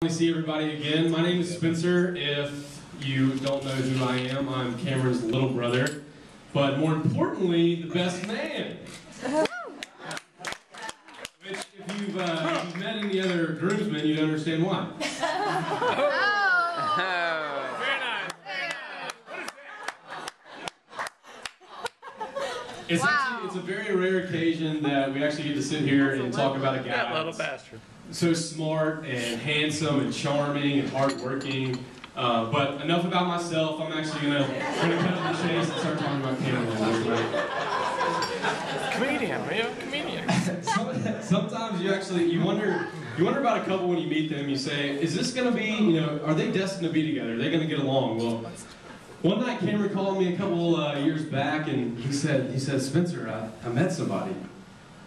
See everybody again. My name is Spencer. If you don't know who I am, I'm Cameron's little brother, but more importantly, the best man. Which, if you've met any other groomsmen, you'd understand why. Very nice. It's a very rare occasion that we actually get to sit here and talk about a guy. That little bastard. So smart and handsome and charming and hardworking. But enough about myself. I'm actually gonna cut to the chase and start talking about Cameron. Comedian, are you a comedian? Sometimes you wonder about a couple when you meet them. You say, is this gonna be, are they destined to be together? Are they gonna get along? Well, one night Cameron called me a couple years back and he said, Spencer, I met somebody.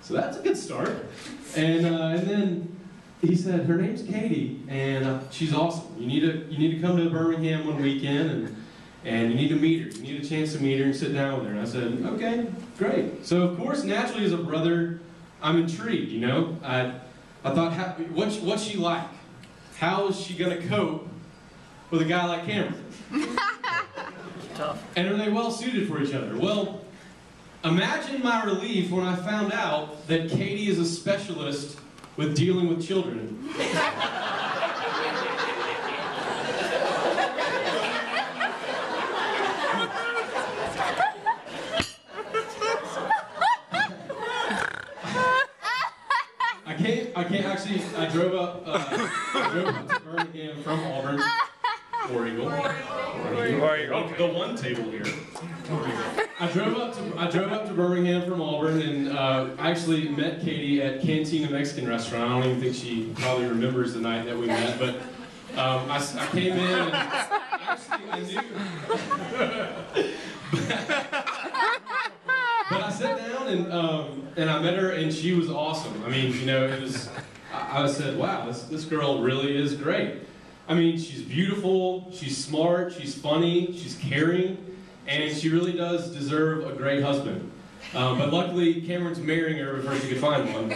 So that's a good start. And then he said, her name's Katie, and she's awesome. You need to come to Birmingham one weekend, and you need to meet her. You need a chance to meet her and sit down with her. And I said, okay, great. So of course, naturally as a brother, I'm intrigued. I thought, what's she like? How is she gonna cope with a guy like Cameron? Tough. And are they well suited for each other? Well, imagine my relief when I found out that Katie is a specialist with dealing with children. I drove up to Birmingham from Auburn, War Eagle. The one table here. I drove up to Birmingham from Auburn, and I actually met Katie at Cantina Mexican restaurant. I don't even think she probably remembers the night that we met, but I came in and actually I knew. But I sat down and I met her, and she was awesome. I mean, it was. I said, wow, this girl really is great. I mean, she's beautiful, she's smart, she's funny, she's caring, and she really does deserve a great husband. But luckily, Cameron's marrying her before she could find one.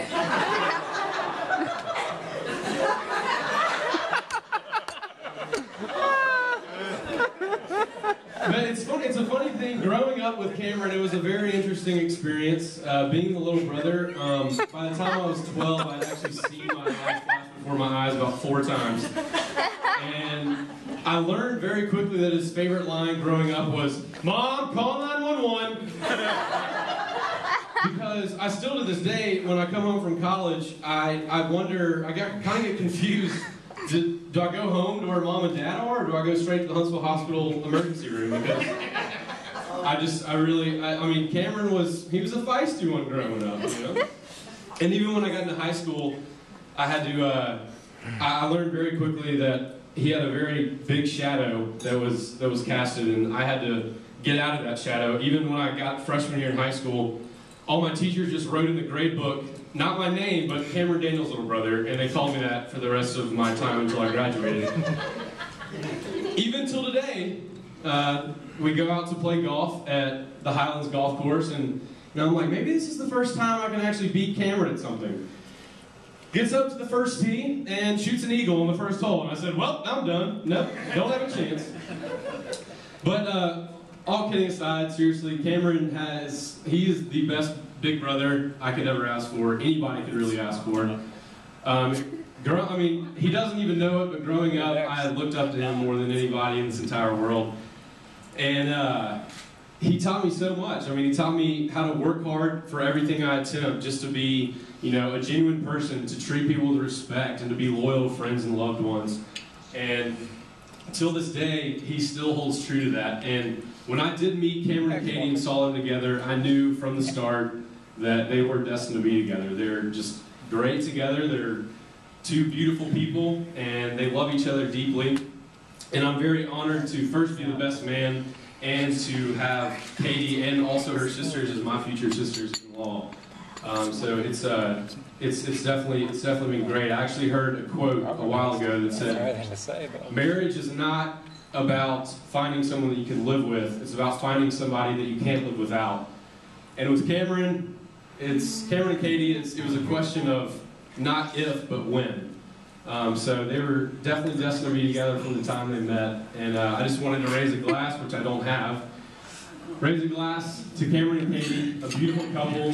But it's a funny thing, growing up with Cameron, it was a very interesting experience. Being the little brother, by the time I was 12, I'd actually seen my life flash before my eyes about 4 times. And I learned very quickly that his favorite line growing up was, "Mom, call 911." Because I still to this day, when I come home from college, I wonder, I kind of get confused. Do I go home to where Mom and Dad are, or do I go straight to the Huntsville Hospital emergency room? Because I mean, Cameron he was a feisty one growing up, And even when I got into high school, I had to, I learned very quickly that he had a very big shadow that was casted, and I had to get out of that shadow. Even when I got freshman year in high school, all my teachers just wrote in the grade book, not my name, but Cameron Daniel's little brother, and they called me that for the rest of my time until I graduated. Even till today, we go out to play golf at the Highlands Golf Course, and I'm like, maybe this is the first time I can actually beat Cameron at something. Gets up to the first tee and shoots an eagle on the first hole, and I said, well, I'm done. Nope, don't have a chance. But all kidding aside, seriously, Cameron he is the best big brother I could ever ask for. Anybody could really ask for. I mean, he doesn't even know it, but growing up, I looked up to him more than anybody in this entire world. And he taught me so much. I mean, he taught me how to work hard for everything I attempt, just to be, a genuine person, to treat people with respect, and to be loyal to friends and loved ones. And till this day, he still holds true to that. And when I did meet Cameron and Katie and saw them together, I knew from the start that they were destined to be together. They're just great together. They're 2 beautiful people, and they love each other deeply. And I'm very honored to first be the best man, and to have Katie and also her sisters as my future sisters-in-law. So it's definitely been great. I actually heard a quote a while ago that said, "Marriage is not about finding someone that you can live with. It's about finding somebody that you can't live without." And with Cameron and Katie, it was a question of not if, but when. So they were definitely destined to be together from the time they met. And I just wanted to raise a glass, which I don't have. Raise a glass to Cameron and Katie, a beautiful couple.